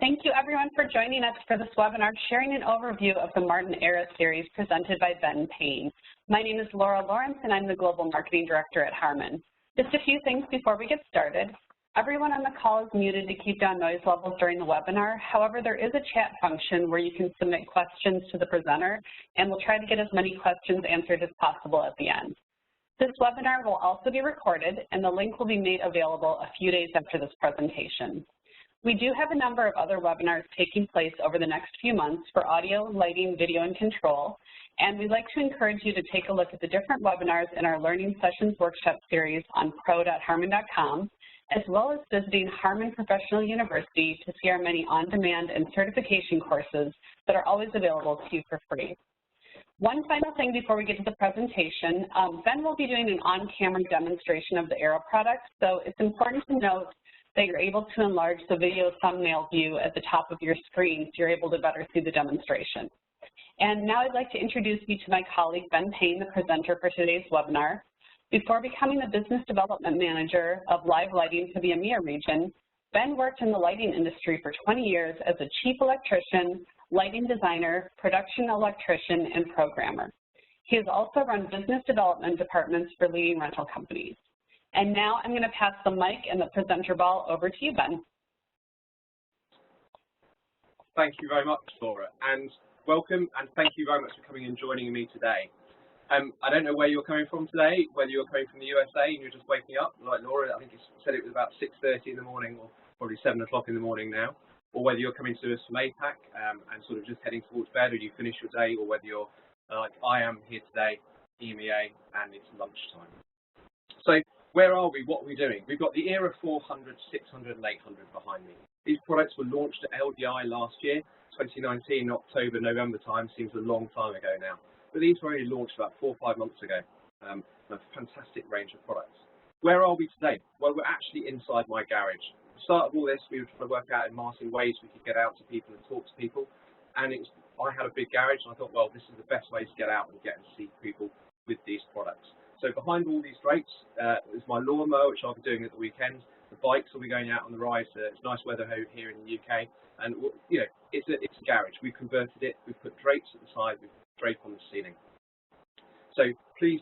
Thank you everyone for joining us for this webinar sharing an overview of the Martin Era series presented by Ben Payne. My name is Laura Lawrence and I'm the Global Marketing Director at HARMAN. Just a few things before we get started. Everyone on the call is muted to keep down noise levels during the webinar. However, there is a chat function where you can submit questions to the presenter, and we'll try to get as many questions answered as possible at the end. This webinar will also be recorded, and the link will be made available a few days after this presentation. We do have a number of other webinars taking place over the next few months for audio, lighting, video, and control, and we'd like to encourage you to take a look at the different webinars in our Learning Sessions Workshop series on pro.harman.com, as well as visiting HARMAN Professional University to see our many on-demand and certification courses that are always available to you for free. One final thing before we get to the presentation, Ben will be doing an on-camera demonstration of the Era product, so it's important to note that you're able to enlarge the video thumbnail view at the top of your screen so you're able to better see the demonstration. And now I'd like to introduce you to my colleague, Ben Payne, the presenter for today's webinar. Before becoming the Business Development Manager of Live Lighting for the EMEA region, Ben worked in the lighting industry for 20 years as a chief electrician, lighting designer, production electrician, and programmer. He has also run business development departments for leading rental companies. And now I'm going to pass the mic and the presenter ball over to you, Ben. Thank you very much, Laura, and welcome, and thank you very much for coming and joining me today. I don't know where you're coming from today, whether you're coming from the USA and you're just waking up, like Laura, I think you said it was about 6:30 in the morning, or probably 7 o'clock in the morning now, or whether you're coming to us from APAC and sort of just heading towards bed, or you finish your day, or whether you're like I am here today, EMEA, and it's lunchtime. So where are we? What are we doing? We've got the Era 400, 600, and 800 behind me. These products were launched at LDI last year, 2019, October, November time, seems a long time ago now. But these were only launched about 4 or 5 months ago. A fantastic range of products. Where are we today? Well, we're actually inside my garage. At the start of all this, we were trying to work out in Martin ways we could get out to people and talk to people. And I had a big garage, and I thought, well, this is the best way to get out and get and see people with these products. So behind all these drapes is my lawnmower, which I'll be doing at the weekend. The bikes will be going out on the rise. It's nice weather here in the UK, and you know, it's a garage. We've converted it. We've put drapes at the side. We've put drape on the ceiling. So please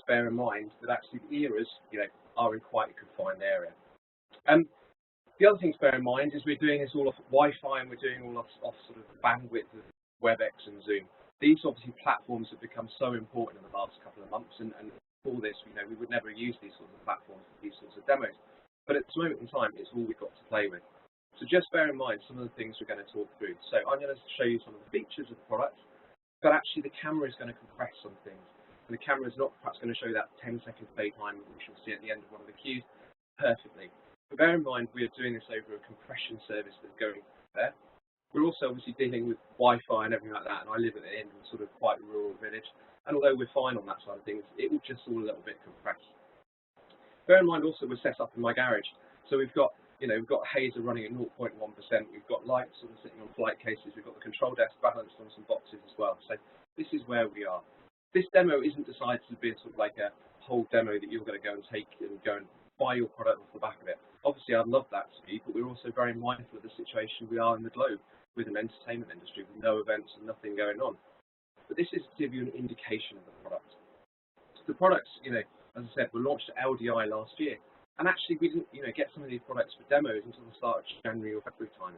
bear in mind that actually the Eras, you know, are in quite a confined area. The other thing to bear in mind is we're doing this all off Wi-Fi, and we're doing all off sort of bandwidth of WebEx and Zoom. These obviously platforms have become so important in the last couple of months, and for this, you know, we would never use these sorts of platforms for these sorts of demos. But at this moment in time, it's all we've got to play with. So just bear in mind some of the things we're going to talk through. So I'm going to show you some of the features of the product, but actually the camera is going to compress some things. And the camera is not perhaps going to show that 10-second playtime, which you'll see at the end of one of the cues, perfectly. But bear in mind, we are doing this over a compression service that's going there. We're also obviously dealing with Wi-Fi and everything like that, and I live at the end of a sort of quite rural village. And although we're fine on that side of things, it will just all a little bit compress. Bear in mind also we're set up in my garage. So we've got, you know, we've got hazer running at 0.1%. We've got lights sort of sitting on flight cases. We've got the control desk balanced on some boxes as well. So this is where we are. This demo isn't decided to be sort of like a whole demo that you're going to go and take and go and buy your product off the back of it. Obviously, I'd love that to be, but we're also very mindful of the situation we are in the globe with an entertainment industry with no events and nothing going on. But this is to give you an indication of the product. The products, you know, as I said, were launched at LDI last year, and actually we didn't, you know, get some of these products for demos until the start of January or February time.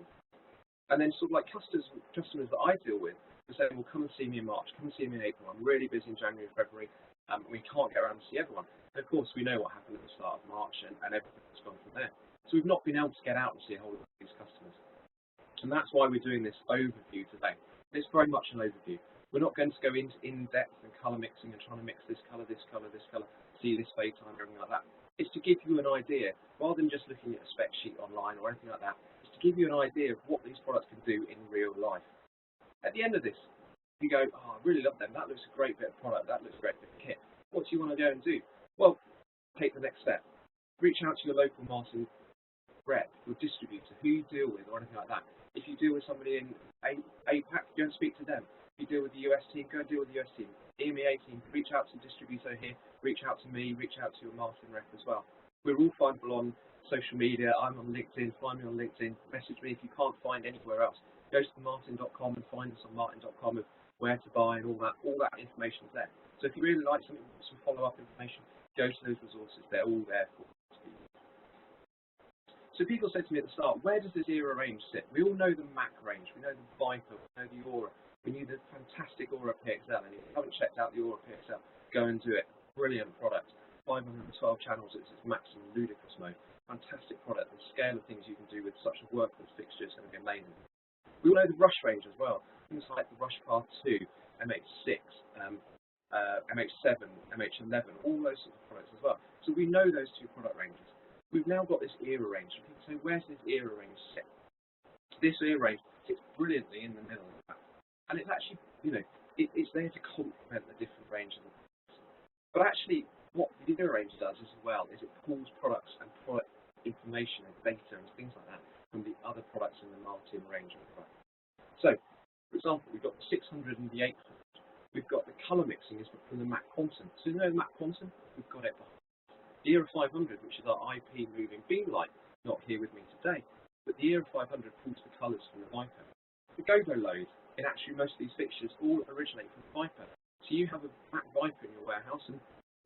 And then sort of like customers that I deal with were saying, well, come and see me in March, come and see me in April. I'm really busy in January and February, and we can't get around to see everyone. And of course, we know what happened at the start of March, and everything's gone from there. So we've not been able to get out and see a whole lot of these customers. And that's why we're doing this overview today. It's very much an overview. We're not going to go into in-depth and colour mixing and trying to mix this colour, this colour, this colour, see this fade time, everything like that. It's to give you an idea, rather than just looking at a spec sheet online or anything like that, it's to give you an idea of what these products can do in real life. At the end of this, you go, oh, I really love them. That looks a great bit of product. That looks a great bit of kit. What do you want to go and do? Well, take the next step. Reach out to your local Martin rep, your distributor, who you deal with, or anything like that. If you deal with somebody in APAC, go and speak to them. If you deal with the US team, go and deal with the US team. EMEA team, reach out to the distributor here, reach out to me, reach out to your Martin rep as well. We're all findable on social media. I'm on LinkedIn. Find me on LinkedIn. Message me if you can't find anywhere else. Go to martin.com and find us on martin.com of where to buy and all that information is there. So if you really like something, some follow-up information, go to those resources. They're all there for you. So people said to me at the start, where does this ERA range sit? We all know the Mac range. We know the Viper. We know the Aura. We knew the fantastic Aura PXL. And if you haven't checked out the Aura PXL, go and do it. Brilliant product. 512 channels. It's its maximum ludicrous mode. Fantastic product. The scale of things you can do with such a workhorse fixture is going to be amazing. We all know the Rush range as well. Things like the Rush Car 2, MH6, MH7, MH11, all those sorts of products as well. So we know those two product ranges. We've now got this ERA range. So people say, where's this ERA range sit? This ERA range sits brilliantly in the middle of that. And it's actually, you know, it's there to complement the different ranges of products. But actually, what the ERA range does as well is it pulls products and product information and data and things like that from the other products in the Martin range of products. So, for example, we've got the 600 and the 800. We've got the colour mixing is from the Mac Quantum. So you know Mac Quantum? We've got it behind. The ERA 500, which is our IP moving beam light, not here with me today, but the ERA 500 pulls the colours from the Viper. The Gobo load, in actually most of these fixtures, all originate from the Viper. So you have a Mac Viper in your warehouse, and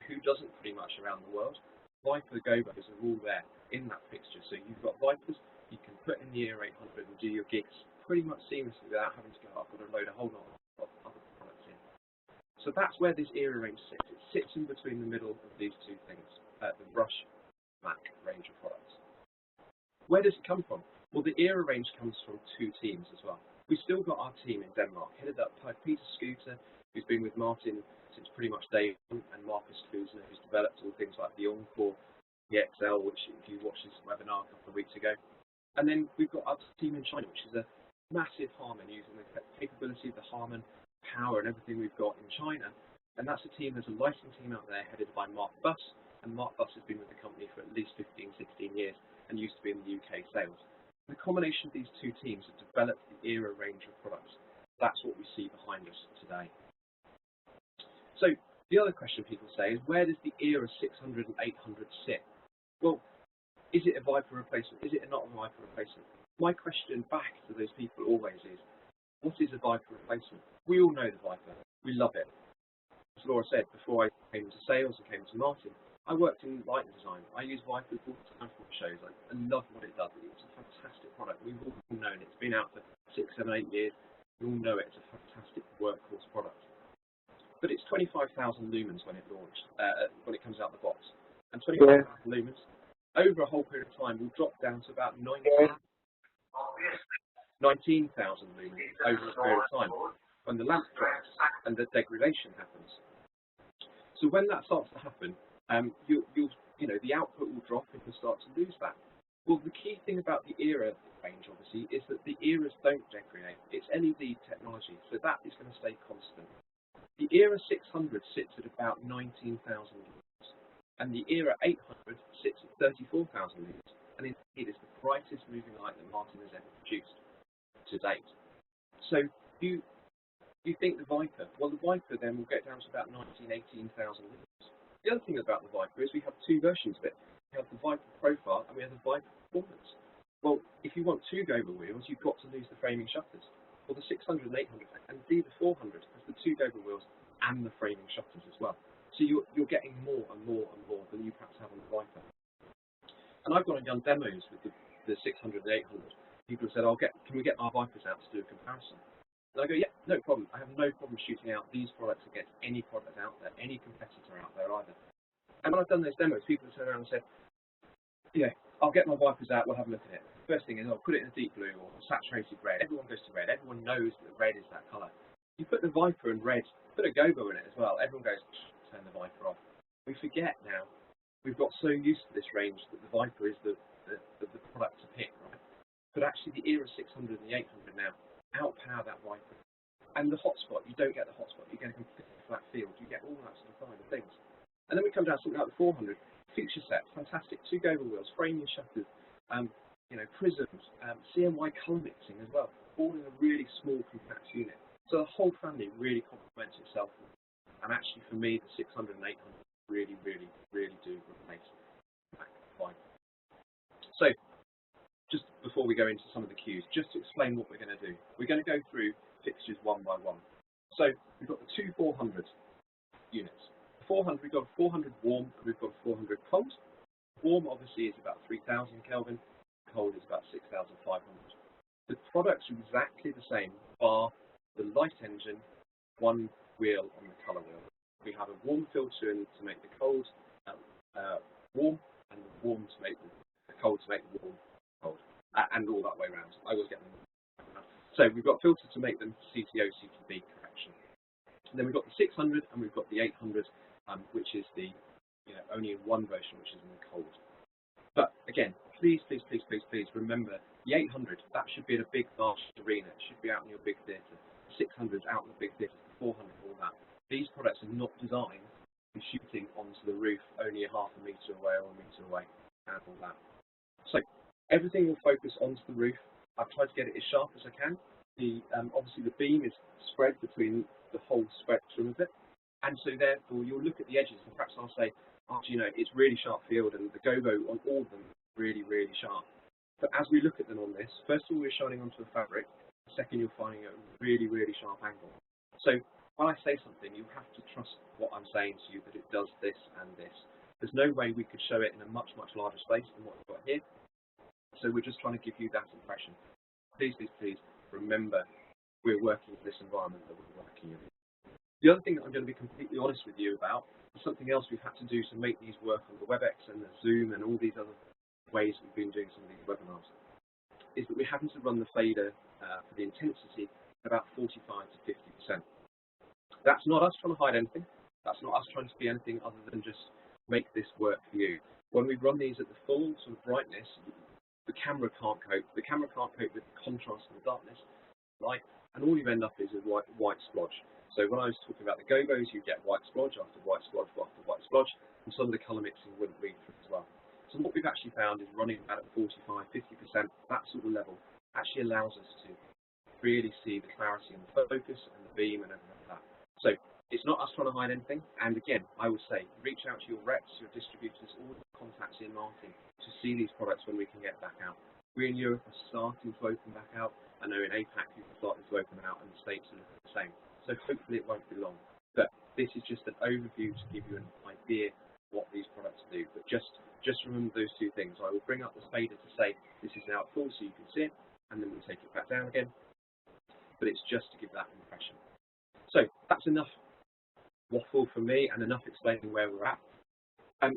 who doesn't pretty much around the world? Viper Gobos are all there in that fixture. So you've got Vipers, you can put in the ERA 800 and do your gigs pretty much seamlessly without having to go, I've got to load a whole lot of other products in. So that's where this ERA range sits. It sits in between the middle of these two things, the Rush Mac range of products. Where does it come from? Well, the ERA range comes from two teams as well. We've still got our team in Denmark, headed up by Peter Scooter, who's been with Martin since pretty much day one, and Marcus Klusner, who's developed all things like the Encore, the XL, which if you watched this webinar a couple of weeks ago. And then we've got our team in China, which is a massive HARMAN, using the capability of the HARMAN power and everything we've got in China. And that's a team, there's a licensing team out there headed by Mark Buss, and Mark Buss has been with the company for at least 15, 16 years and used to be in the UK sales. The combination of these two teams have developed the ERA range of products. That's what we see behind us today. So the other question people say is, where does the ERA 600 and 800 sit? Well, is it a Viper replacement? Is it not a Viper replacement? My question back to those people always is, what is a Viper replacement? We all know the Viper. We love it. As Laura said, before I came into sales and came to Martin, I worked in lighting design. I use Vipers all the time for shows. I love what it does. It's a fantastic product. We've all known it. It's been out for 6, 7, 8 years. We all know it. It's a fantastic workhorse product. But it's 25,000 lumens when it launched, when it comes out of the box. And 25,000 lumens, over a whole period of time, will drop down to about 19,000 lumens over a period of time when the lamp drops and the degradation happens. So when that starts to happen, the output will drop and you'll start to lose that. Well, the key thing about the ERA range, obviously, is that the ERAs don't degrade. It's LED technology, so that is going to stay constant. The ERA 600 sits at about 19,000 lumens, and the ERA 800 sits at 34,000 lumens, and indeed is the brightest moving light that Martin has ever produced to date. So you think the Viper? Well, the Viper then will get down to about 18,000 lumens. The other thing about the Viper is we have two versions of it. We have the Viper Profile and we have the Viper Performance. Well, if you want two Gobos wheels, you've got to lose the framing shutters. Well, the 600 and 800 and indeed the 400 has the two Gobos wheels and the framing shutters as well. So you're getting more and more and more than you perhaps have on the Viper. And I've gone and done demos with the 600 and 800. People have said, can we get our Vipers out to do a comparison? And I go, yeah, no problem. I have no problem shooting out these products against any product out there, any competitor out there either. And when I've done those demos, people have turned around and said, yeah, I'll get my Vipers out, we'll have a look at it. First thing is, I'll put it in a deep blue or a saturated red. Everyone goes to red. Everyone knows that red is that colour. You put the Viper in red, put a Gobo in it as well. Everyone goes, turn the Viper off. We forget now. We've got so used to this range that the Viper is the product to pick, right? But actually the ERA 600 and the 800 now outpower that Viper. And the hotspot, you don't get the hotspot, you get a completely flat field, you get all that sort of kind of things. And then we come down to something like the 400, feature set, fantastic, two Gobo wheels, framing shutters, prisms, CMY colour mixing as well, all in a really small compact unit. So the whole family really complements itself. And actually for me, the 600 and 800 really, really, really do replace that Viper. So just before we go into some of the cues, just to explain what we're going to do, we're going to go through fixtures one by one. So we've got the two 400 units. 400, we've got a 400 warm and we've got a 400 cold. Warm obviously is about 3000 Kelvin, cold is about 6500. The products are exactly the same, bar the light engine, one wheel on the colour wheel. We have a warm filter in to make the cold warm, and the warm to make the cold to make the warm cold, and all that way around. I always get them. So we've got filters to make them CTO, CTB correction. And then we've got the 600 and we've got the 800, which is the only in one version, which is in the cold. But again, please remember the 800. That should be in a big vast arena. It should be out in your big theatre. The 600 is out in the big theatre. The 400, all that. These products are not designed to be shooting onto the roof only a half a metre away or a metre away, and all that. So everything will focus onto the roof. I've tried to get it as sharp as I can. Obviously the beam is spread between the whole spectrum of it, and so therefore you'll look at the edges, and perhaps I'll say, it's really sharp field, and the gobo on all of them is really, really sharp. But as we look at them on this, first of all we're shining onto the fabric, second you're finding a really, really sharp angle. So when I say something, you have to trust what I'm saying to you, that it does this and this. There's no way we could show it in a much, much larger space than what we've got here. So we're just trying to give you that impression. Please remember we're working in this environment that we're working in. The other thing that I'm going to be completely honest with you about is something else we've had to do to make these work on the WebEx and the Zoom and all these other ways we've been doing some of these webinars, is that we're having to run the fader for the intensity at about 45 to 50%. That's not us trying to hide anything. That's not us trying to be anything other than just make this work for you. When we run these at the full sort of brightness, the camera can't cope. The camera can't cope with the contrast and the darkness, light, and all you end up is a white splodge. So when I was talking about the Gobos, you get white splodge after white splodge after white splodge, and some of the colour mixing wouldn't read through as well. So what we've actually found is running about at 45, 50%, that sort of level, actually allows us to really see the clarity and the focus and the beam and everything like that. So it's not us trying to hide anything. And again, I would say, reach out to your reps, your distributors, all the contacts in marketing to see these products when we can get back out. We in Europe are starting to open back out. I know in APAC people are starting to open out, and the States are looking the same. So hopefully it won't be long. But this is just an overview to give you an idea what these products do. But just remember those two things. I will bring up the fader to say this is now at full so you can see it, and then we'll take it back down again. But it's just to give that impression. So that's enough waffle for me and enough explaining where we're at.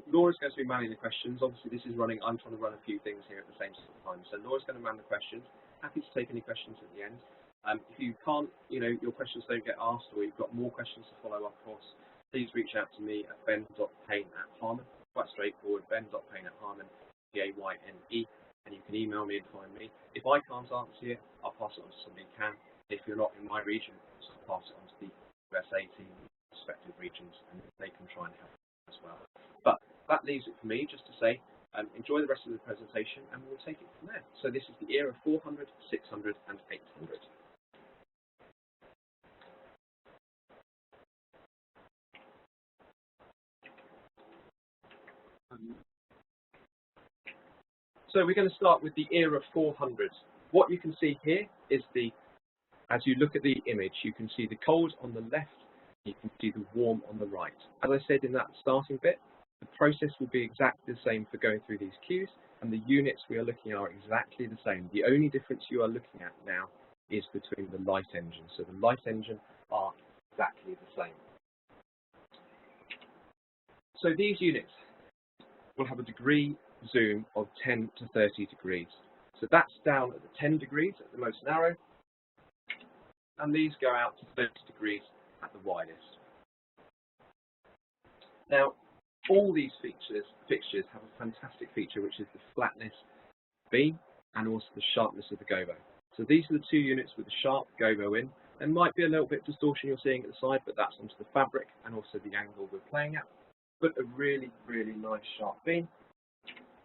Laura's going to be manning the questions. Obviously this is running, I'm trying to run a few things here at the same time. So Laura's going to man the questions. Happy to take any questions at the end. If you can't, your questions don't get asked, or you've got more questions to follow up, of course, please reach out to me at ben.payne@HARMAN. Quite straightforward, ben.payne@HARMAN, P-A-Y-N-E, and you can email me and find me. If I can't answer you, I'll pass it on to somebody who can. If you're not in my region, just pass it on to the USA team, respective regions, and they can try and help as well. But that leaves it for me just to say, enjoy the rest of the presentation, and we'll take it from there. So this is the era 400, 600, and 800. So we're going to start with the era 400. What you can see here is as you look at the image, you can see the cold on the left, you can see the warm on the right. As I said in that starting bit, the process will be exactly the same for going through these cues, and the units we are looking at are exactly the same. The only difference you are looking at now is between the light engine. So the light engine are exactly the same. So these units will have a degree zoom of 10 to 30 degrees. So that's down at the 10 degrees at the most narrow, and these go out to 30 degrees at the widest. Now, all these fixtures have a fantastic feature, which is the flatness beam and also the sharpness of the gobo. So these are the two units with the sharp gobo in. There might be a little bit of distortion you're seeing at the side, but that's onto the fabric and also the angle we're playing at. But a really, really nice sharp beam.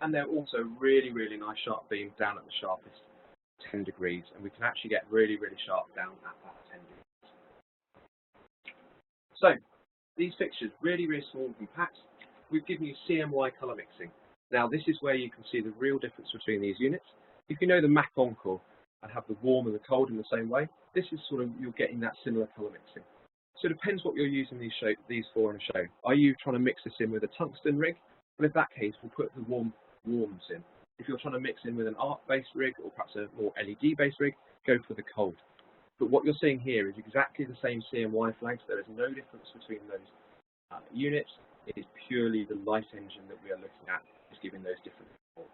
And they're also really, really nice sharp beam down at the sharpest 10 degrees. And we can actually get really, really sharp down at that 10 degrees. So these fixtures, really, really small and compact. We've given you CMY colour mixing. Now this is where you can see the real difference between these units. If you know the MAC Encore and have the warm and the cold in the same way, this is sort of, you're getting that similar colour mixing. So it depends what you're using these for in a show. Are you trying to mix this in with a tungsten rig? Well, in that case, we'll put the warms in. If you're trying to mix in with an arc-based rig or perhaps a more LED-based rig, go for the cold. But what you're seeing here is exactly the same CMY flags. There is no difference between those units. It is purely the light engine that we are looking at is giving those different controls.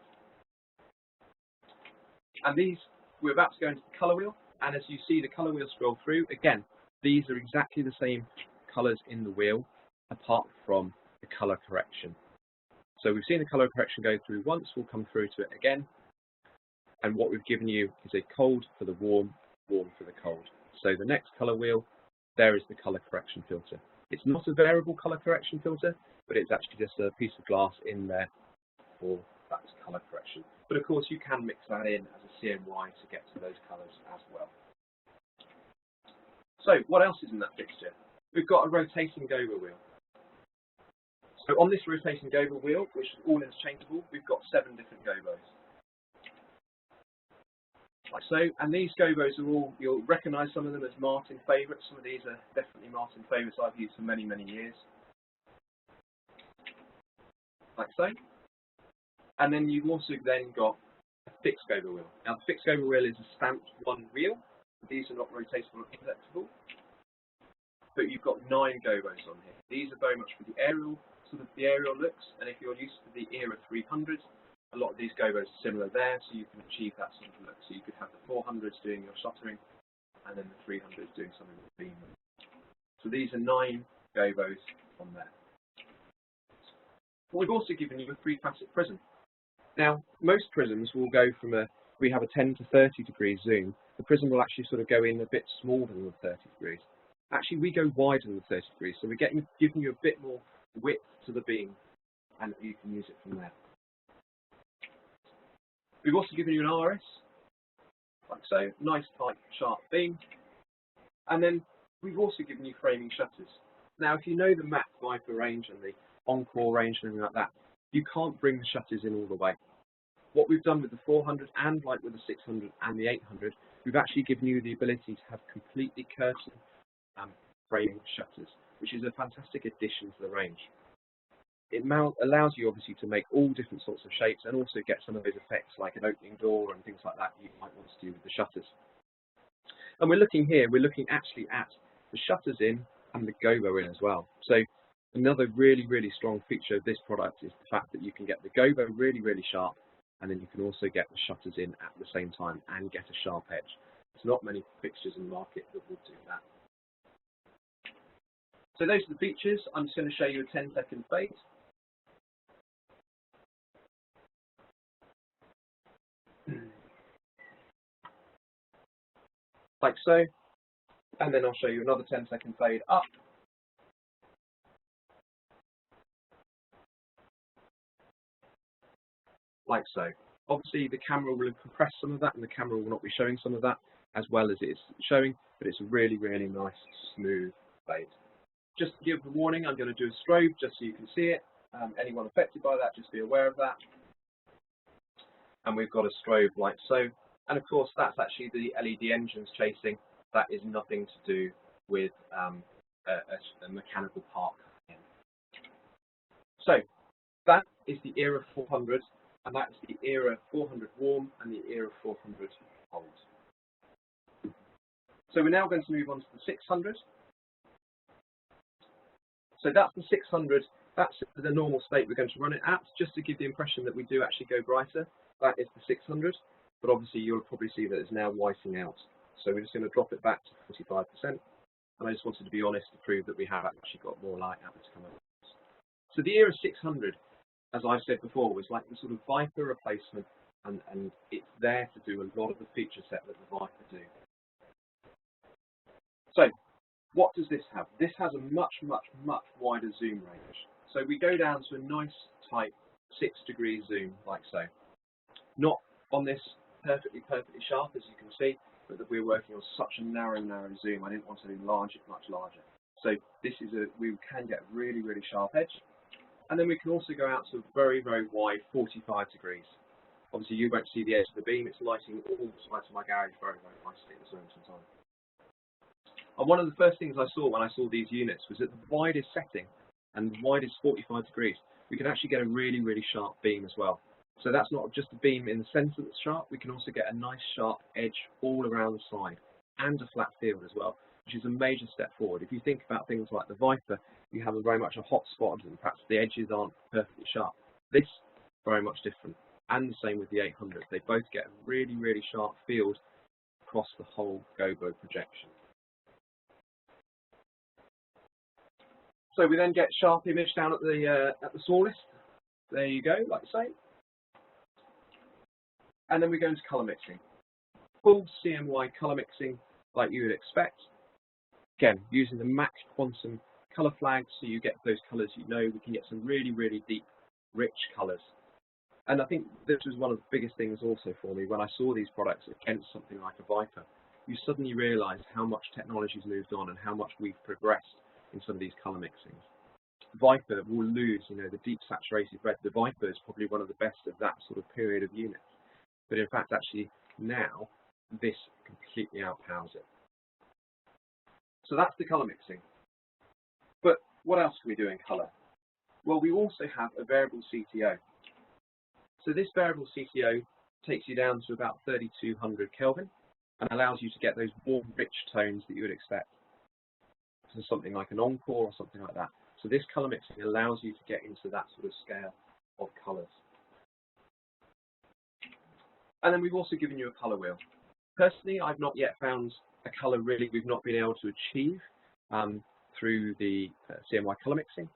And these, we're about to go into the colour wheel. And as you see the colour wheel scroll through, again, these are exactly the same colours in the wheel, apart from the colour correction. So we've seen the colour correction go through once, we'll come through to it again. And what we've given you is a cold for the warm, warm for the cold. So the next colour wheel, there is the colour correction filter. It's not a variable colour correction filter, but it's actually just a piece of glass in there for that colour correction. But of course you can mix that in as a CMY to get to those colours as well. So what else is in that fixture? We've got a rotating Gobos wheel. So on this rotating Gobos wheel, which is all interchangeable, we've got 7 different Gobos. Like so, and these Gobos are all, you'll recognise some of them as Martin favourites. Some of these are definitely Martin favourites I've used for many, many years. Like so. And then you've also then got a fixed Gobos wheel. Now the fixed Gobos wheel is a stamped one wheel. These are not rotatable or indexable, but you've got 9 Gobos on here. These are very much for the aerial, sort of the aerial looks, and if you're used to the ERA 300, a lot of these Gobos are similar there, so you can achieve that sort of look. So you could have the 400s doing your shuttering, and then the 300s doing something with the beam. So these are 9 Gobos on there. But we've also given you a 3-facet prism. Now, most prisms will go from we have a 10 to 30 degree zoom. The prism will actually sort of go in a bit smaller than the 30 degrees. Actually, we go wider than the 30 degrees, so we're giving you a bit more width to the beam, and you can use it from there. We've also given you an RS, like so, nice tight, sharp beam. And then we've also given you framing shutters. Now, if you know the MAC Viper range and the Encore range and everything like that, you can't bring the shutters in all the way. What we've done with the 400 and like with the 600 and the 800, we've actually given you the ability to have completely curtain framing shutters, which is a fantastic addition to the range. It allows you obviously to make all different sorts of shapes and also get some of those effects like an opening door and things like that you might want to do with the shutters. And we're looking here, we're looking actually at the shutters in and the Gobos in as well. So another really, really strong feature of this product is the fact that you can get the Gobos really, really sharp, and then you can also get the shutters in at the same time and get a sharp edge. There's not many fixtures in the market that will do that. So those are the features. I'm just going to show you a 10-second fade. Like so. And then I'll show you another 10-second fade up. Like so. Obviously the camera will compress some of that and the camera will not be showing some of that as well as it's showing, but it's a really, really nice smooth fade. Just to give the warning, I'm going to do a strobe just so you can see it. Anyone affected by that, just be aware of that. And we've got a strobe like so. And of course that's actually the LED engines chasing. That is nothing to do with a mechanical part. So that is the ERA 400, and that is the ERA 400 warm and the ERA 400 cold. So we're now going to move on to the 600. So that's the 600, that's the normal state we're going to run it at, just to give the impression that we do actually go brighter. That is the 600, but obviously you'll probably see that it's now whiting out. So we're just going to drop it back to 45%, and I just wanted to be honest to prove that we have actually got more light out to come out. So the ERA 600, as I said before, was like the sort of Viper replacement, and it's there to do a lot of the feature set that the Viper do. So what does this have? This has a much, much, much wider zoom range. So we go down to a nice tight 6-degree zoom like so. Not on this perfectly sharp as you can see, but that we're working on such a narrow zoom. I didn't want to enlarge it much larger. So this is we can get a really, really sharp edge. And then we can also go out to a very, very wide 45 degrees. Obviously, you won't see the edge of the beam. It's lighting all sides of my garage very, very nicely at this moment in time. And one of the first things I saw when I saw these units was at the widest setting and the widest 45 degrees, we can actually get a really, really sharp beam as well. So that's not just a beam in the centre that's sharp, we can also get a nice sharp edge all around the side and a flat field as well, which is a major step forward. If you think about things like the Viper, you have very much a hot spot and perhaps the edges aren't perfectly sharp. This, very much different. And the same with the 800. They both get a really, really sharp field across the whole gobo projection. So we then get sharp image down at the smallest. There you go, like I say. And then we go into colour mixing. Full CMY colour mixing like you would expect. Again, using the max quantum colour flags so you get those colours you know. We can get some really, really deep, rich colours. And I think this was one of the biggest things also for me when I saw these products against something like a Viper. You suddenly realise how much technology has moved on and how much we've progressed in some of these colour mixings. Viper will lose, the deep saturated red. The Viper is probably one of the best of that sort of period of units. But in fact, actually now, this completely outpowers it. So that's the colour mixing. But what else can we do in colour? Well, we also have a variable CTO. So this variable CTO takes you down to about 3200 Kelvin and allows you to get those warm, rich tones that you would expect. So something like an encore or something like that. So this colour mixing allows you to get into that sort of scale of colours. And then we've also given you a colour wheel. Personally, I've not yet found a colour really we've not been able to achieve through the CMY colour mixing,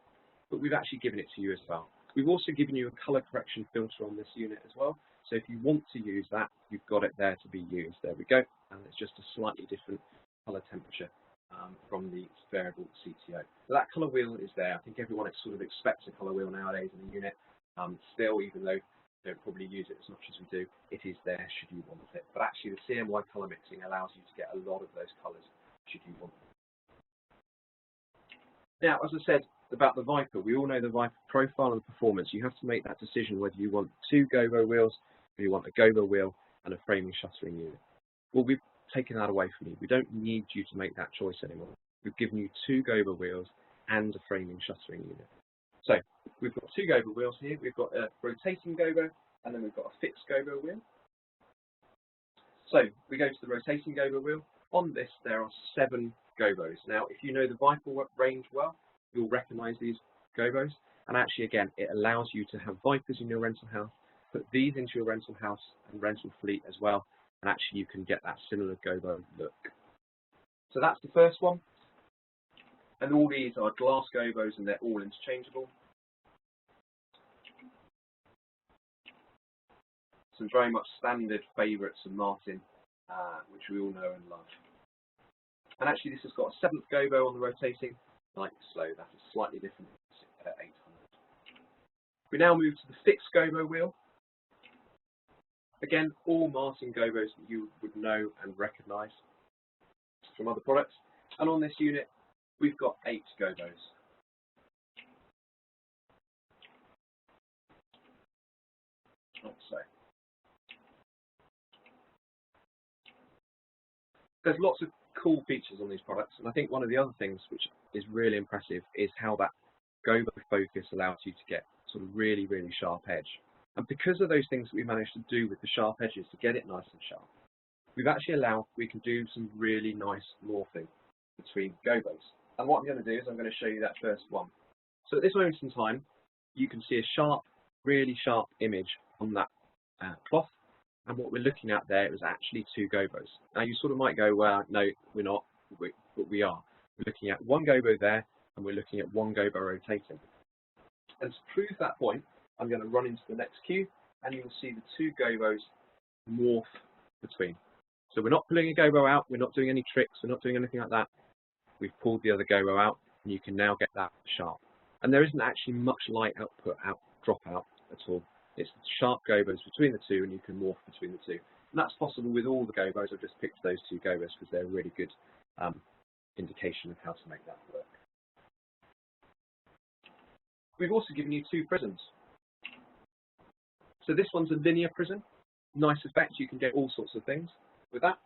but we've actually given it to you as well. We've also given you a colour correction filter on this unit as well. So if you want to use that, you've got it there to be used. There we go. And it's just a slightly different colour temperature from the variable CTO. So that colour wheel is there. I think everyone sort of expects a colour wheel nowadays in a unit. Still, even though we don't probably use it as much as we do, it is there should you want it. But actually the CMY colour mixing allows you to get a lot of those colours should you want them. Now, as I said about the Viper, we all know the Viper profile and performance. You have to make that decision whether you want 2 gobo wheels or you want a gobo wheel and a framing shuttering unit. Well, we've taken that away from you. We don't need you to make that choice anymore. We've given you 2 gobo wheels and a framing shuttering unit. So we've got 2 gobo wheels here. We've got a rotating gobo and then we've got a fixed gobo wheel. So we go to the rotating gobo wheel. On this, there are 7 gobos. Now, if you know the Viper range well, you'll recognise these gobos. And actually, again, it allows you to have Vipers in your rental house, put these into your rental house and rental fleet as well, and actually you can get that similar gobo look. So that's the first one. And all these are glass gobos and they're all interchangeable. Some very much standard favourites of Martin, which we all know and love. And actually this has got a 7th gobo on the rotating, like so. That is slightly different at 800. We now move to the fixed gobo wheel. Again, all Martin gobos that you would know and recognise from other products. And on this unit, we've got 8 gobos. Like so. There's lots of cool features on these products, and I think one of the other things which is really impressive is how that gobo focus allows you to get sort of really, really sharp edge. And because of those things that we managed to do with the sharp edges to get it nice and sharp, we've actually we can do some really nice morphing between gobos. And what I'm going to do is I'm going to show you that first one. So at this moment in time, you can see a sharp, really sharp image on that cloth. And what we're looking at there is actually 2 gobos. Now you sort of might go, well, no, we're not, but we are. We're looking at 1 gobo there, and we're looking at 1 gobo rotating. And to prove that point, I'm going to run into the next cue, and you will see the 2 gobos morph between. So we're not pulling a gobo out, we're not doing any tricks, we're not doing anything like that. We've pulled the other gobo out, and you can now get that sharp. And there isn't actually much light drop out at all. It's sharp gobos between the 2, and you can morph between the 2. And that's possible with all the gobos. I've just picked those 2 gobos because they're a really good indication of how to make that work. We've also given you 2 prisms. So this one's a linear prism, nice effect, you can get all sorts of things with that.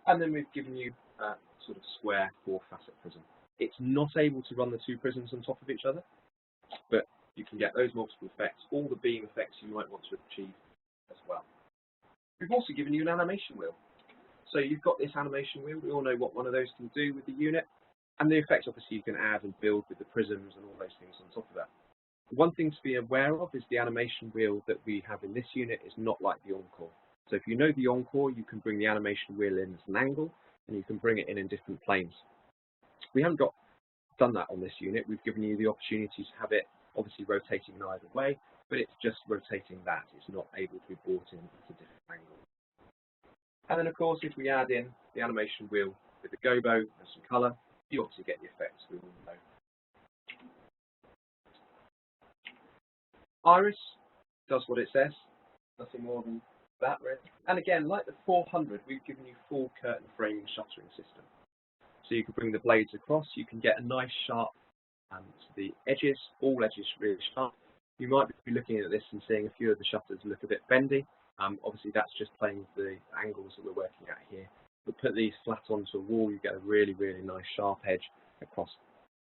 And then we've given you a sort of square 4-facet prism. It's not able to run the 2 prisms on top of each other, but you can get those multiple effects, all the beam effects you might want to achieve as well. We've also given you an animation wheel. So you've got this animation wheel, we all know what one of those can do with the unit, and the effects obviously you can add and build with the prisms and all those things on top of that. One thing to be aware of is the animation wheel that we have in this unit is not like the Encore. So if you know the Encore, you can bring the animation wheel in as an angle, and you can bring it in different planes. We haven't done that on this unit. We've given you the opportunity to have it obviously rotating in either way, but it's just rotating that. It's not able to be brought in at a different angle. And then of course, if we add in the animation wheel with the gobo and some colour, you obviously get the effects we all know. Iris does what it says, nothing more than that really. And again, like the 400, we've given you full curtain framing shuttering system. So you can bring the blades across, you can get a nice sharp to the edges, all edges really sharp. You might be looking at this and seeing a few of the shutters look a bit bendy. Obviously that's just playing with the angles that we're working at here. But put these flat onto a wall, you get a really, really nice sharp edge across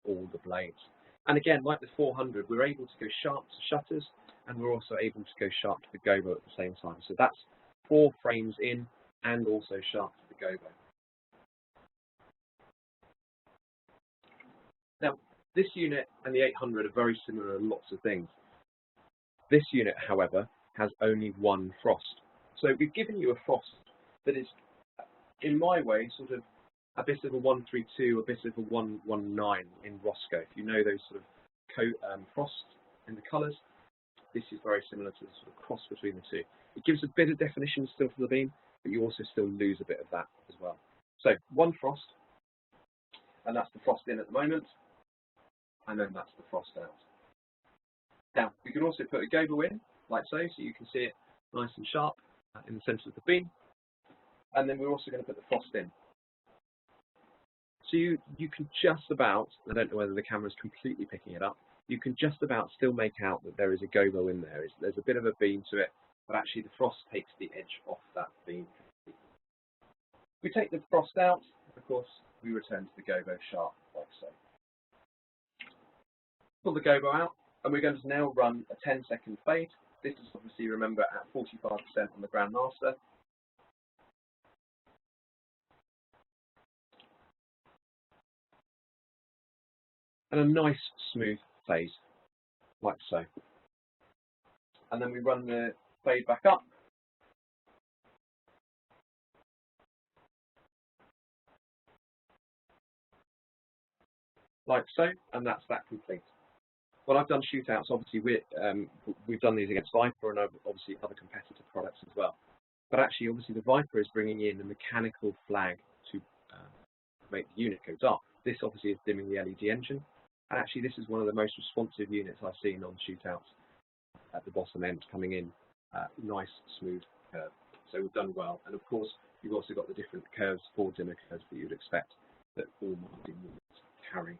all the blades. And again, like the 400, we're able to go sharp to shutters, and we're also able to go sharp to the gobo at the same time. So that's 4 frames in and also sharp to the gobo. Now, this unit and the 800 are very similar in lots of things. This unit, however, has only 1 frost. So we've given you a frost that is, in my way, sort of a bit of a 132, a bit of a 119 in Roscoe. If you know those sort of frosts in the colours, this is very similar to the sort of cross between the two. It gives a bit of definition still for the beam, but you also still lose a bit of that as well. So 1 frost, and that's the frost in at the moment, and then that's the frost out. Now, we can also put a gobo in, like so you can see it nice and sharp in the centre of the beam, and then we're also going to put the frost in. So you can just about, I don't know whether the camera's completely picking it up, you can just about still make out that there is a gobo in there. There's a bit of a beam to it, but actually the frost takes the edge off that beam. We take the frost out, of course, we return to the gobo sharp, like so. Pull the gobo out, and we're going to now run a 10-second fade. This is obviously, remember, at 45% on the Grandmaster. And a nice smooth phase, like so. And then we run the fade back up. Like so, and that's that complete. When I've done shootouts, obviously we've done these against Viper and obviously other competitor products as well. But actually, obviously, the Viper is bringing in a mechanical flag to make the unit go dark. This obviously is dimming the LED engine. And actually, this is one of the most responsive units I've seen on shootouts at the bottom end, coming in nice, smooth curve. So we've done well. And of course, you've also got the different curves, 4 dimmer curves that you'd expect that all marketing units carry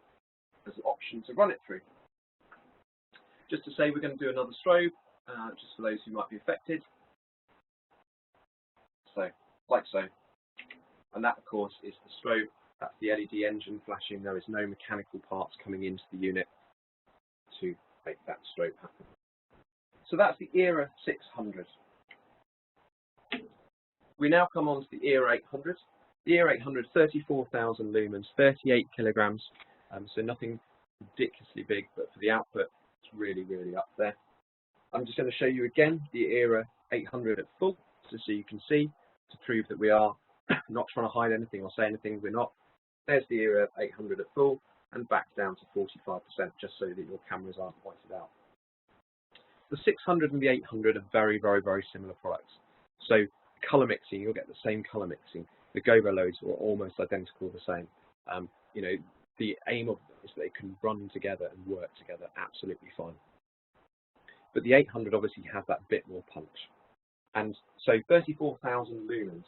as an option to run it through. Just to say, we're going to do another strobe, just for those who might be affected. So, like so. And that, of course, is the strobe. That's the LED engine flashing. There is no mechanical parts coming into the unit to make that strobe happen. So that's the ERA 600. We now come on to the ERA 800. The ERA 800, 34,000 lumens, 38 kilograms. So nothing ridiculously big, but for the output, it's really, really up there. I'm just going to show you again the ERA 800 at full, just so you can see, to prove that we are not trying to hide anything or say anything. We're not. There's the ERA 800 at full, and back down to 45%, just so that your cameras aren't pointed out. The 600 and the 800 are very, very, very similar products. So color mixing, you'll get the same color mixing. The gobo loads are almost identical, the same. You know, the aim of them is that they can run together and work together absolutely fine. But the 800 obviously has that bit more punch. And so 34,000 lumens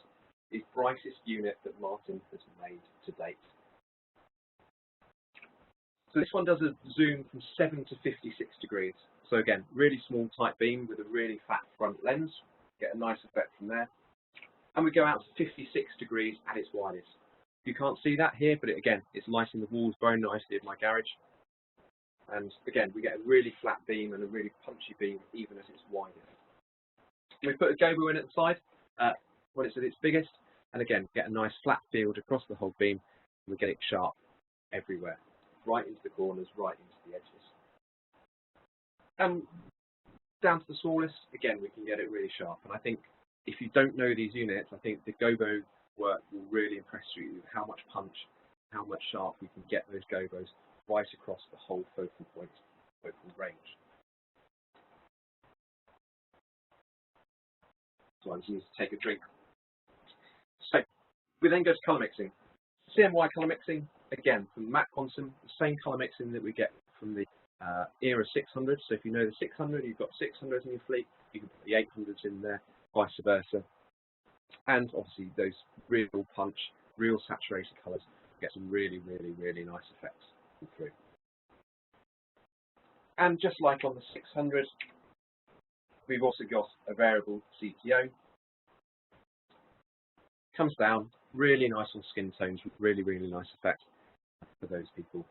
is the brightest unit that Martin has made to date. So this one does a zoom from 7 to 56 degrees. So again, really small tight beam with a really fat front lens. Get a nice effect from there. And we go out to 56 degrees at its widest. You can't see that here, but again, it's lighting the walls very nicely of my garage. And again, we get a really flat beam and a really punchy beam even at its widest. We put a gobo in at the side when it's at its biggest, and again, get a nice flat field across the whole beam, and we get it sharp everywhere, right into the corners, right into the edges. And down to the smallest, again, we can get it really sharp. And I think if you don't know these units, I think the gobo work will really impress you with how much punch, how much sharp we can get those gobos right across the whole focal point, focal range. So I just need to take a drink. So we then go to colour mixing. CMY colour mixing, again, from Matt Quantum, the same colour mixing that we get from the era 600. So if you know the 600, you've got 600s in your fleet, you can put the 800s in there, vice versa. And obviously those real punch, real saturated colours get some really, really, really nice effects through. And just like on the 600, we've also got a variable CTO. Comes down, really nice on skin tones, with really, really nice effect for those people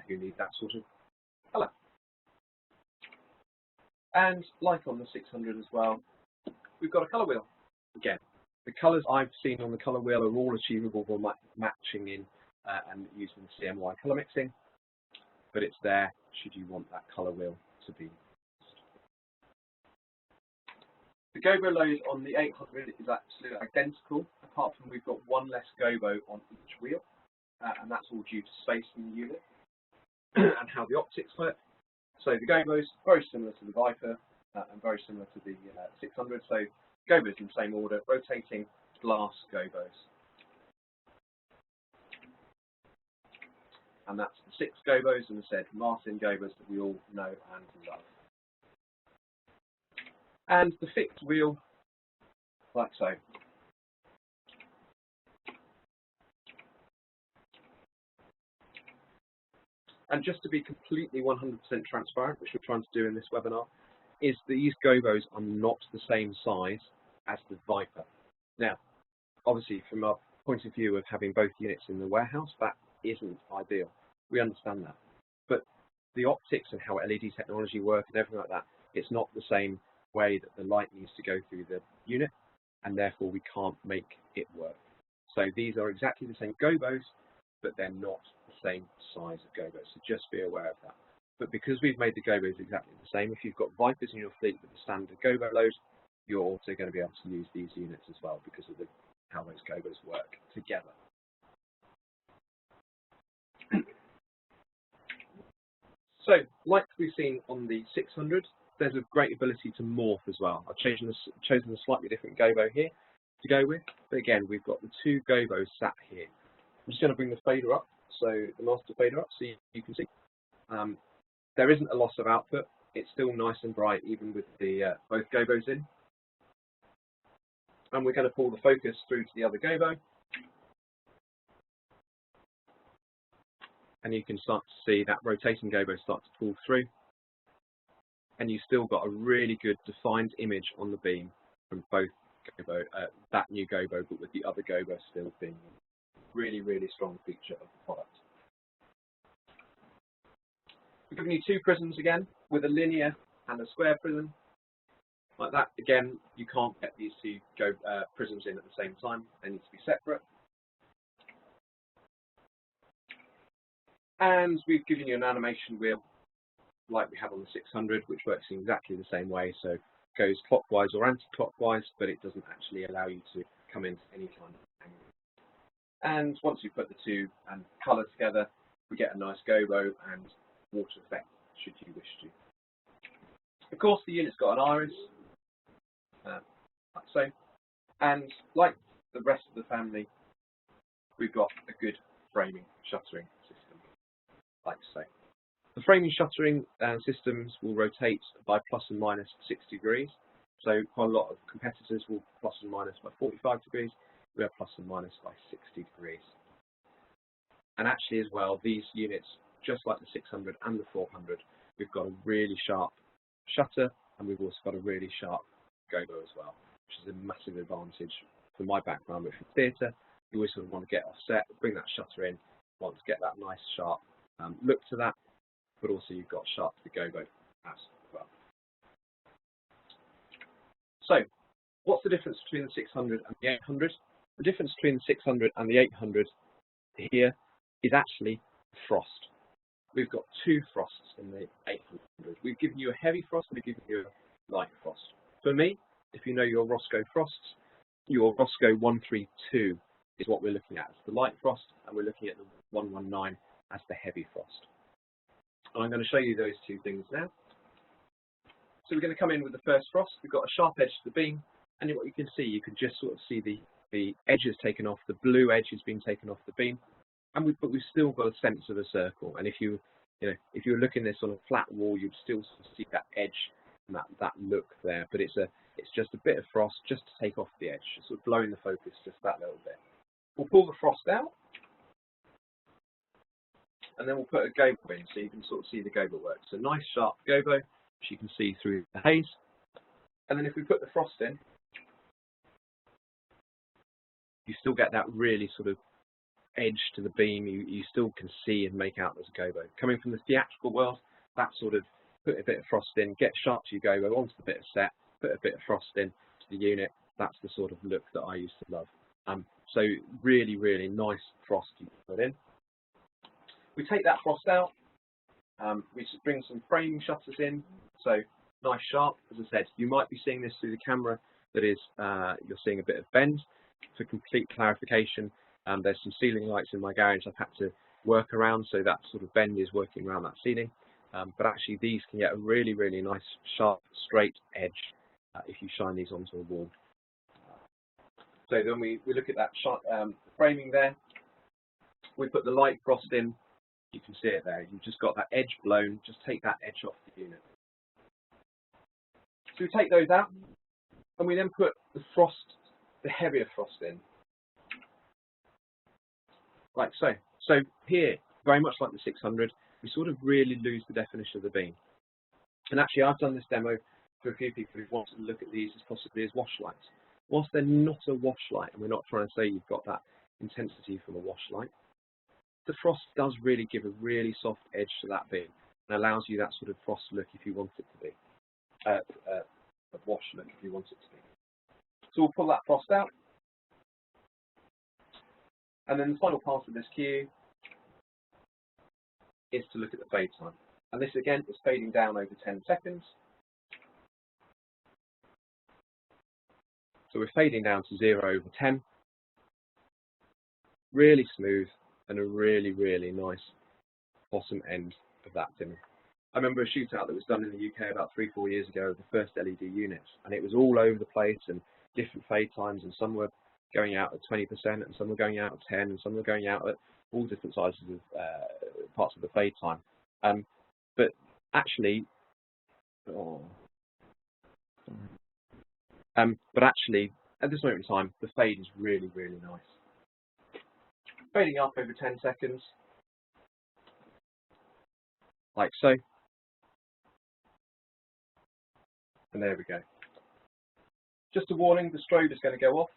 who need that sort of colour. And like on the 600 as well, we've got a colour wheel. Again, the colours I've seen on the colour wheel are all achievable by matching in and using the CMY colour mixing, but it's there should you want that colour wheel to be. The gobo load on the 800 is absolutely identical, apart from we've got one less gobo on each wheel, and that's all due to space in the unit and how the optics work. So the gobos very similar to the Viper and very similar to the 600. So gobos in the same order, rotating glass gobos. And that's the 6 gobos, and I said Martin gobos that we all know and love. And the fixed wheel, like so. And just to be completely 100% transparent, which we're trying to do in this webinar, is these gobos are not the same size as the Viper. Now, obviously, from our point of view of having both units in the warehouse, that isn't ideal. We understand that. But the optics and how LED technology works and everything like that, it's not the same way that the light needs to go through the unit, and therefore we can't make it work. So these are exactly the same gobos, but they're not the same size of gobos, so just be aware of that. But because we've made the gobos exactly the same, if you've got Vipers in your fleet with the standard gobo load, you're also going to be able to use these units as well because of how those gobos work together. So, like we've seen on the 600, there's a great ability to morph as well. I've chosen a slightly different gobo here to go with, but again, we've got the 2 gobos sat here. I'm just going to bring the fader up, so the master fader up, so you can see. There isn't a loss of output. It's still nice and bright, even with the both gobos in. And we're going to pull the focus through to the other gobo. And you can start to see that rotating gobo start to pull through. And you've still got a really good defined image on the beam from both gobo, that new gobo, but with the other gobo still being a really, really strong feature of the product. We're giving you 2 prisms again, with a linear and a square prism. Like that, again, you can't get these 2 prisms in at the same time. They need to be separate. And we've given you an animation wheel like we have on the 600, which works in exactly the same way. So it goes clockwise or anti-clockwise, but it doesn't actually allow you to come into any kind of angle. And once you put the 2 and colour together, we get a nice gobo and water effect, should you wish to. Of course, the unit's got an iris, like so. And like the rest of the family, we've got a good framing shuttering system, like so. The framing shuttering systems will rotate by plus and minus 6 degrees. So quite a lot of competitors will plus and minus by 45 degrees. We have plus and minus by 60 degrees. And actually as well, these units just like the 600 and the 400, we've got a really sharp shutter, and we've also got a really sharp gobo as well, which is a massive advantage for my background. But for theatre, you always sort of want to get offset, bring that shutter in, want to get that nice sharp look to that, but also you've got sharp to the gobo as well. So, what's the difference between the 600 and the 800? The difference between the 600 and the 800 here is actually frost. We've got two frosts in the 800. We've given you a heavy frost, we've given you a light frost. For me, if you know your Roscoe frosts, your Roscoe 132 is what we're looking at as the light frost, and we're looking at the 119 as the heavy frost. And I'm going to show you those two things now. So we're going to come in with the first frost. We've got a sharp edge to the beam, and what you can see, you can just sort of see the edges taken off, the blue edge has been taken off the beam, and but we've still got a sense of a circle. And if you were looking at this on a flat wall, you'd still sort of see that edge and that look there. But it's just a bit of frost just to take off the edge, sort of blowing the focus just that little bit. We'll pull the frost out, and then we'll put a gobo in so you can sort of see the gobo work. So nice sharp gobo, which you can see through the haze. And then if we put the frost in, you still get that really sort of edge to the beam. You still can see and make out there's a gobo. Coming from the theatrical world, that sort of put a bit of frost in, get sharp to your gobo onto the bit of set, put a bit of frost in to the unit. That's the sort of look that I used to love. So really, really nice frost you can put in. We take that frost out, we just bring some framing shutters in, so nice sharp. As I said, you might be seeing this through the camera, that is, you're seeing a bit of bend. For complete clarification, there's some ceiling lights in my garage I've had to work around, so that sort of bend is working around that ceiling. But actually these can get a really, really nice, sharp, straight edge if you shine these onto a wall. So then we look at that framing there. We put the light frost in. You can see it there. You've just got that edge blown. Just take that edge off the unit. So we take those out, and we then put the frost, the heavier frost in. Like so. So here, very much like the 600, we sort of really lose the definition of the beam. And actually, I've done this demo for a few people who want to look at these as possibly as wash lights. Whilst they're not a wash light, and we're not trying to say you've got that intensity from a wash light, the frost does really give a really soft edge to that beam and allows you that sort of frost look if you want it to be, a wash look if you want it to be. So we'll pull that frost out, and then the final part of this cue is to look at the fade time. And this again is fading down over 10 seconds. So we're fading down to 0 over 10. Really smooth and a really, really nice bottom end of that dim. I remember a shootout that was done in the UK about 3-4 years ago of the first LED units, and it was all over the place and different fade times, and some were going out at 20% and some were going out at 10 and some were going out at all different sizes of parts of the fade time. But actually, at this moment in time, the fade is really, really nice. Fading up over 10 seconds, like so. And there we go. Just a warning, the strobe is going to go off.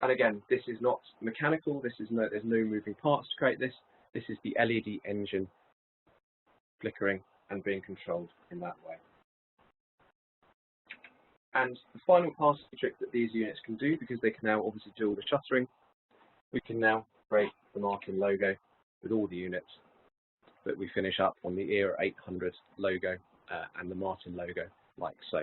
And again, this is not mechanical, there's no moving parts to create this. This is the LED engine flickering and being controlled in that way. And the final part of the trick that these units can do, because they can now obviously do all the shuttering, we can now create the Martin logo with all the units that we finish up on the ERA 800 logo and the Martin logo, like so.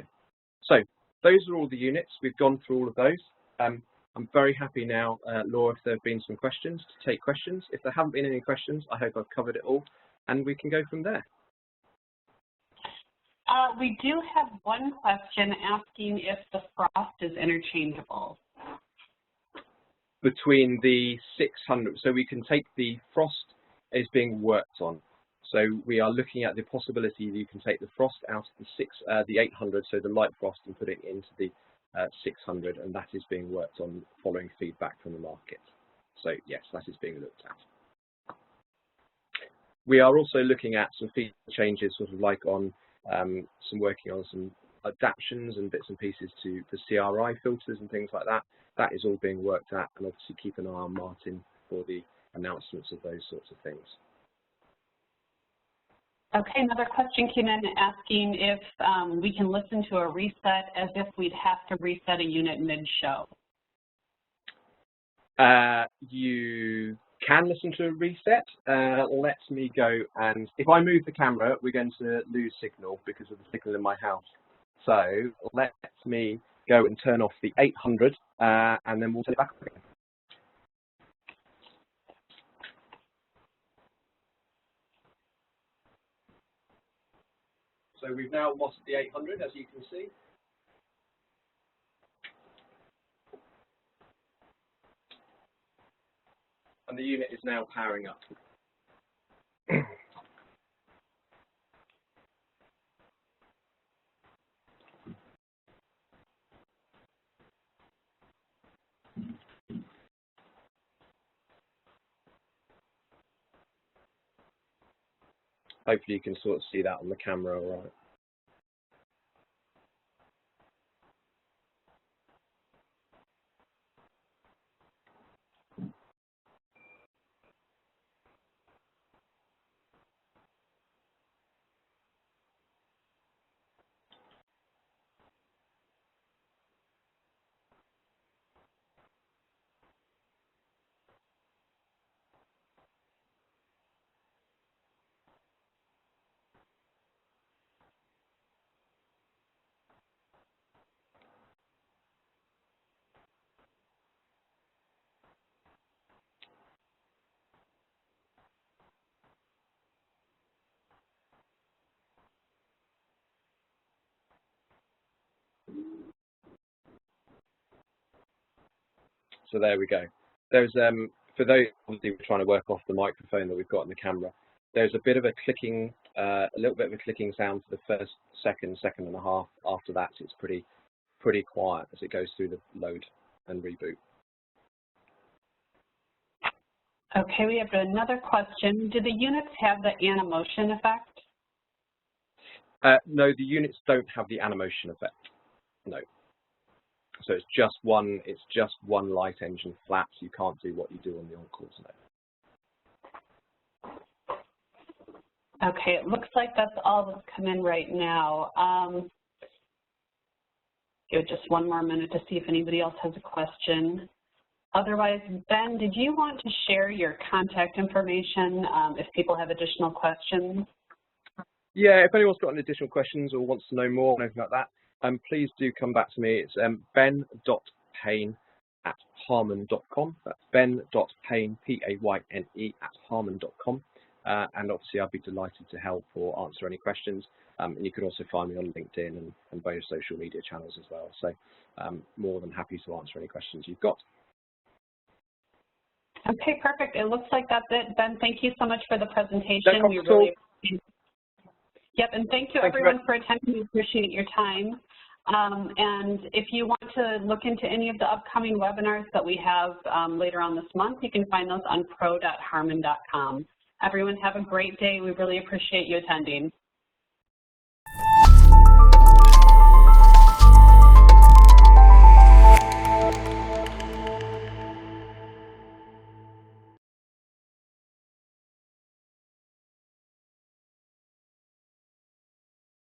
So those are all the units. We've gone through all of those. I'm very happy now, Laura, if there have been some questions, to take questions. If there haven't been any questions, I hope I've covered it all, and we can go from there. We do have one question asking if the frost is interchangeable. Between the 600, so we can take the frost is being worked on. So we are looking at the possibility that you can take the frost out of the 800, so the light frost, and put it into the 600, and that is being worked on following feedback from the market. So yes, that is being looked at. We are also looking at some feature changes, sort of like on some working on some adaptions and bits and pieces to the CRI filters and things like that. That is all being worked at, and obviously keep an eye on Martin for the announcements of those sorts of things. Okay, another question came in asking if we can listen to a reset as if we'd have to reset a unit mid-show. You can listen to a reset. Let me go, and if I move the camera, we're going to lose signal because of the signal in my house. So let me go and turn off the 800, and then we'll turn it back up again. So we've now lost the 800, as you can see. And the unit is now powering up. Hopefully you can sort of see that on the camera all right. So there we go. There's for those obviously we're trying to work off the microphone that we've got in the camera. There's a bit of a clicking, a little bit of a clicking sound for the first second and a half. After that, it's pretty quiet as it goes through the load and reboot. Okay, we have another question. Do the units have the Animotion effect? No, the units don't have the Animotion effect. No. So it's just one light engine flat. So you can't do what you do on the on-calls now. Okay, it looks like that's all that's come in right now. Give it just one more minute to see if anybody else has a question. Otherwise, Ben, did you want to share your contact information if people have additional questions? Yeah, if anyone's got any additional questions or wants to know more or anything like that, please do come back to me. It's ben.payne@harman.com. That's ben.payne, P-A-Y-N-E, @harman.com. And obviously, I'd be delighted to help or answer any questions. And you can also find me on LinkedIn and both social media channels as well. So more than happy to answer any questions you've got. Okay, perfect. It looks like that's it. Ben, thank you so much for the presentation. No problem at all. Yep, and thank you everyone for attending. We appreciate your time. And if you want to look into any of the upcoming webinars that we have later on this month, you can find those on pro.harman.com. Everyone have a great day. We really appreciate you attending.